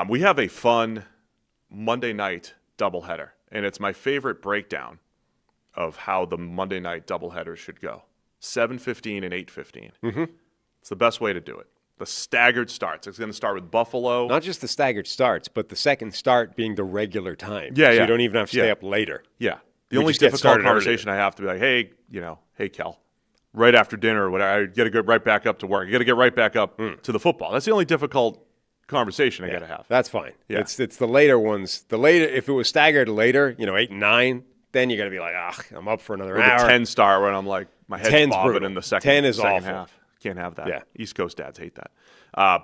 We have a fun Monday night doubleheader, and it's my favorite breakdown of how the Monday night doubleheaders should go. 7:15 and 8:15. Mm-hmm. It's the best way to do it. The staggered starts. It's going to start with Buffalo. Not just the staggered starts, but the second start being the regular time. Yeah, so yeah. you don't even have to stay up later. Yeah. The We only just get difficult started conversation I have to be like, hey, Kel, right after dinner or whatever, I got to go right back up to work. I got to get right back up to the football. That's the only difficult conversation I got to have. That's fine. Yeah. It's the later ones. The later, if it was staggered later, 8 and 9, then you're going to be like, I'm up for another Or hour. the 10 star when I'm like, my head's 10's bobbing brutal. in the second 10 is second awful. half. Can't have that. Yeah. East Coast dads hate that.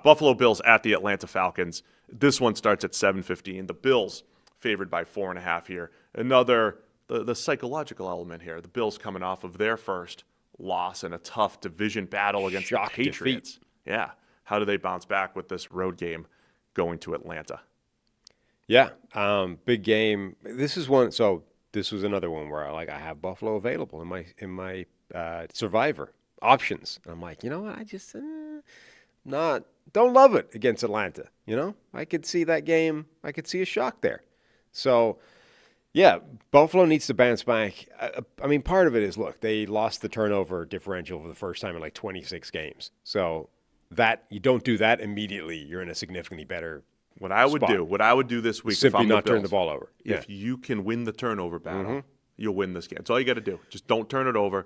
Buffalo Bills at the Atlanta Falcons. This one starts at 7:15. The Bills favored by 4.5 here. Another, the psychological element here. The Bills coming off of their first loss in a tough division battle against Shock the Patriots. Yeah. How do they bounce back with this road game going to Atlanta? Yeah, big game. This is one. So this was another one where I have Buffalo available in my Survivor options. I'm like, you know what? I just don't love it against Atlanta. I could see that game. I could see a shock there. So yeah, Buffalo needs to bounce back. I mean, part of it is, look, they lost the turnover differential for the first time in like 26 games. So that you don't do that immediately, you're in a significantly better. What I would do this week, Simply if I'm not the turn Bills, the ball over. If Yeah. you can win the turnover battle, you'll win this game. That's all you got to do. Just don't turn it over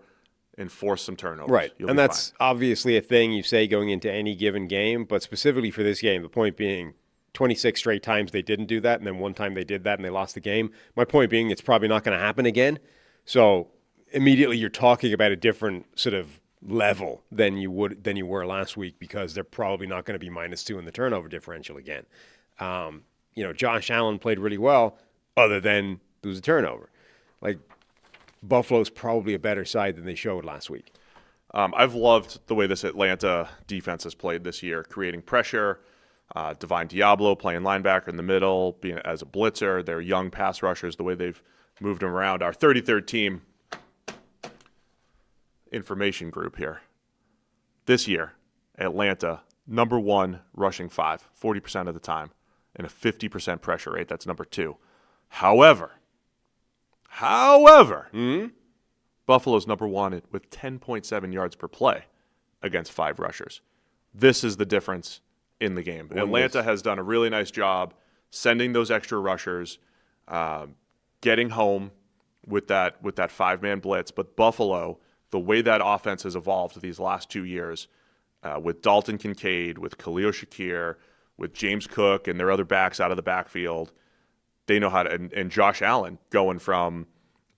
and force some turnovers. Right. You'll And be that's fine. obviously a thing you say going into any given game, but specifically for this game, the point being 26 straight times they didn't do that, and then one time they did that and they lost the game. My point being it's probably not going to happen again. So immediately you're talking about a different sort of level than you were last week, because they're probably not going to be -2 in the turnover differential again. Josh Allen played really well, other than there was a turnover. Like, Buffalo's probably a better side than they showed last week. I've loved the way this Atlanta defense has played this year, creating pressure. Divine Diablo playing linebacker in the middle, being as a blitzer. They're young pass rushers, the way they've moved them around. Our 33rd team information group here. This year, Atlanta, number 1 rushing 5, 40% of the time, and a 50% pressure rate. That's number 2. However, Buffalo's number 1 with 10.7 yards per play against 5 rushers. This is the difference in the game. Atlanta has done a really nice job sending those extra rushers, getting home with that 5-man blitz. But Buffalo, the way that offense has evolved these last 2 years, with Dalton Kincaid, with Khalil Shakir, with James Cook and their other backs out of the backfield, they know how to. And Josh Allen going from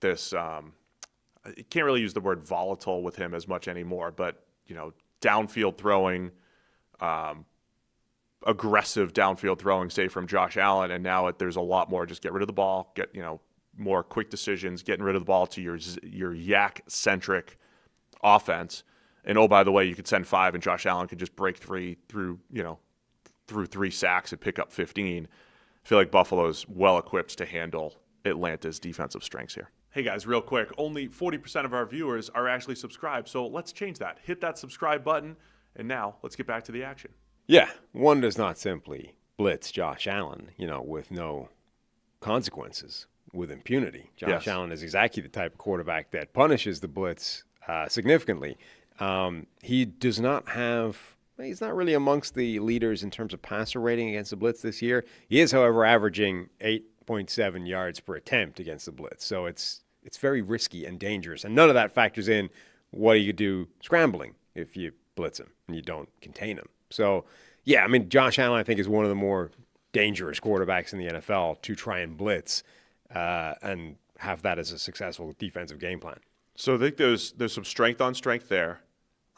this. You can't really use the word volatile with him as much anymore, but downfield throwing. Aggressive downfield throwing, say, from Josh Allen, and now there's a lot more. Just get rid of the ball, get more quick decisions, getting rid of the ball to your yak-centric offense. And oh, by the way, you could send 5, and Josh Allen could just break 3 through 3 sacks and pick up 15. I feel like Buffalo's well equipped to handle Atlanta's defensive strengths here. Hey guys, real quick, only 40% of our viewers are actually subscribed, so let's change that. Hit that subscribe button, and now let's get back to the action. Yeah, one does not simply blitz Josh Allen, with no consequences, with impunity. Josh Allen is exactly the type of quarterback that punishes the blitz significantly. He does not have – he's not really amongst the leaders in terms of passer rating against the blitz this year. He is, however, averaging 8.7 yards per attempt against the blitz. So it's very risky and dangerous. And none of that factors in what you do scrambling if you blitz him and you don't contain him. So, yeah, I mean, Josh Allen, I think, is one of the more dangerous quarterbacks in the NFL to try and blitz and have that as a successful defensive game plan. So I think there's some strength on strength there.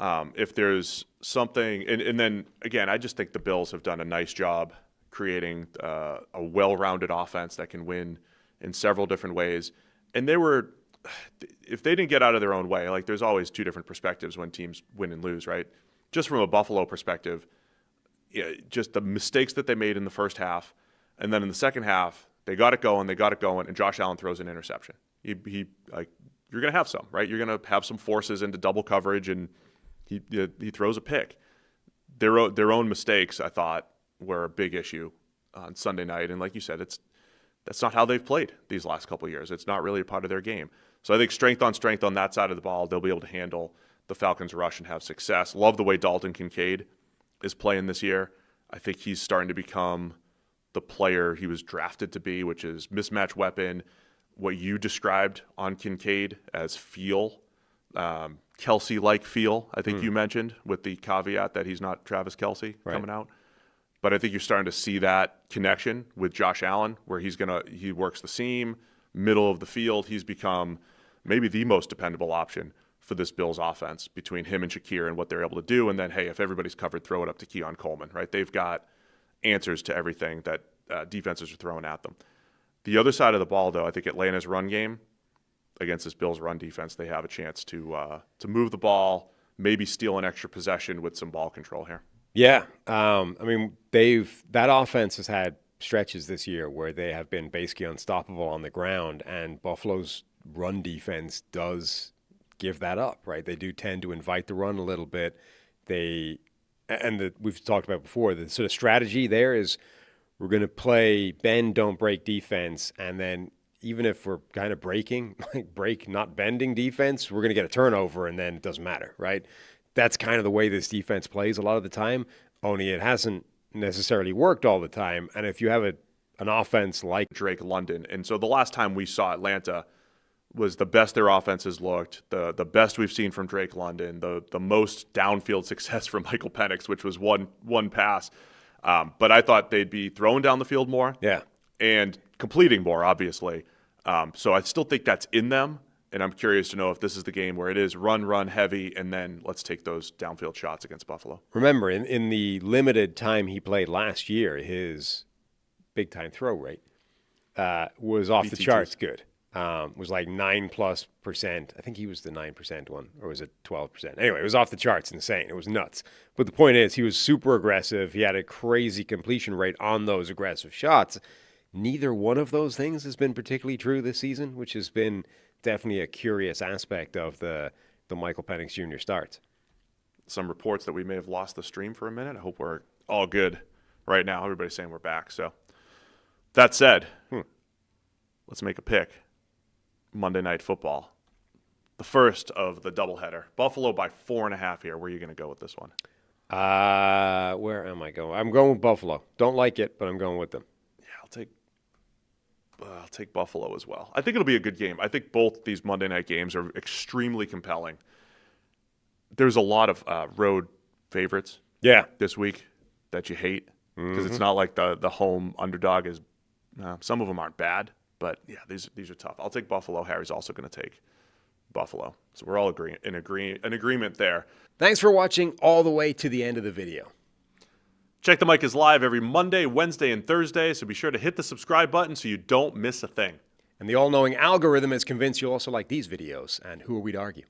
If there's something, and then, again, I just think the Bills have done a nice job creating a well-rounded offense that can win in several different ways. And if they didn't get out of their own way, like there's always 2 different perspectives when teams win and lose, right? Just from a Buffalo perspective, just the mistakes that they made in the first half, and then in the second half, they got it going, and Josh Allen throws an interception. You're going to have some, right? You're going to have some forces into double coverage, and he throws a pick. Their own mistakes, I thought, were a big issue on Sunday night. And like you said, that's not how they've played these last couple of years. It's not really a part of their game. So I think strength on that side of the ball, they'll be able to handle the Falcons' rush and have success. Love the way Dalton Kincaid is playing this year. I think he's starting to become the player he was drafted to be, which is mismatch weapon. What you described on Kincaid as feel, Kelce-like feel, I think you mentioned, with the caveat that he's not Travis Kelce coming out. But I think you're starting to see that connection with Josh Allen, where he works the seam, middle of the field. He's become maybe the most dependable option for this Bills offense between him and Shakir and what they're able to do. And then, hey, if everybody's covered, throw it up to Keon Coleman, right? They've got answers to everything that defenses are throwing at them. The other side of the ball, though, I think Atlanta's run game against this Bills run defense, they have a chance to move the ball, maybe steal an extra possession with some ball control here. Yeah. I mean, that offense has had stretches this year where they have been basically unstoppable on the ground, and Buffalo's run defense does give that up, right? They do tend to invite the run a little bit. We've talked about before, the sort of strategy there is we're going to play bend, don't break defense, and then even if we're kind of breaking, like break, not bending defense, we're going to get a turnover, and then it doesn't matter, right? That's kind of the way this defense plays a lot of the time, only it hasn't necessarily worked all the time. And if you have an offense like Drake London, and so the last time we saw Atlanta was the best their offense has looked, the best we've seen from Drake London, the most downfield success from Michael Penix, which was one pass. But I thought they'd be throwing down the field more, and completing more, obviously. So I still think that's in them. And I'm curious to know if this is the game where it is run heavy, and then let's take those downfield shots against Buffalo. Remember, in the limited time he played last year, his big-time throw rate was off BTTs. The charts good. Was like 9+%. I think he was the 9% one, or was it 12%? Anyway, it was off the charts, insane. It was nuts. But the point is, he was super aggressive. He had a crazy completion rate on those aggressive shots. Neither one of those things has been particularly true this season, which has been definitely a curious aspect of the Michael Penix Jr. starts. Some reports that we may have lost the stream for a minute. I hope we're all good right now. Everybody's saying we're back. So that said, let's make a pick. Monday Night Football, the first of the doubleheader. Buffalo by 4.5 here. Where are you going to go with this one? Where am I going? I'm going with Buffalo. Don't like it, but I'm going with them. Yeah, I'll take Buffalo as well. I think it'll be a good game. I think both these Monday night games are extremely compelling. There's a lot of road favorites this week that you hate because it's not like the home underdog is some of them aren't bad, but yeah, these are tough. I'll take Buffalo. Harry's also going to take Buffalo. So we're all in agreement there. Thanks for watching all the way to the end of the video. Check the Mic is live every Monday, Wednesday, and Thursday, so be sure to hit the subscribe button so you don't miss a thing. And the all-knowing algorithm is convinced you'll also like these videos, and who are we to argue?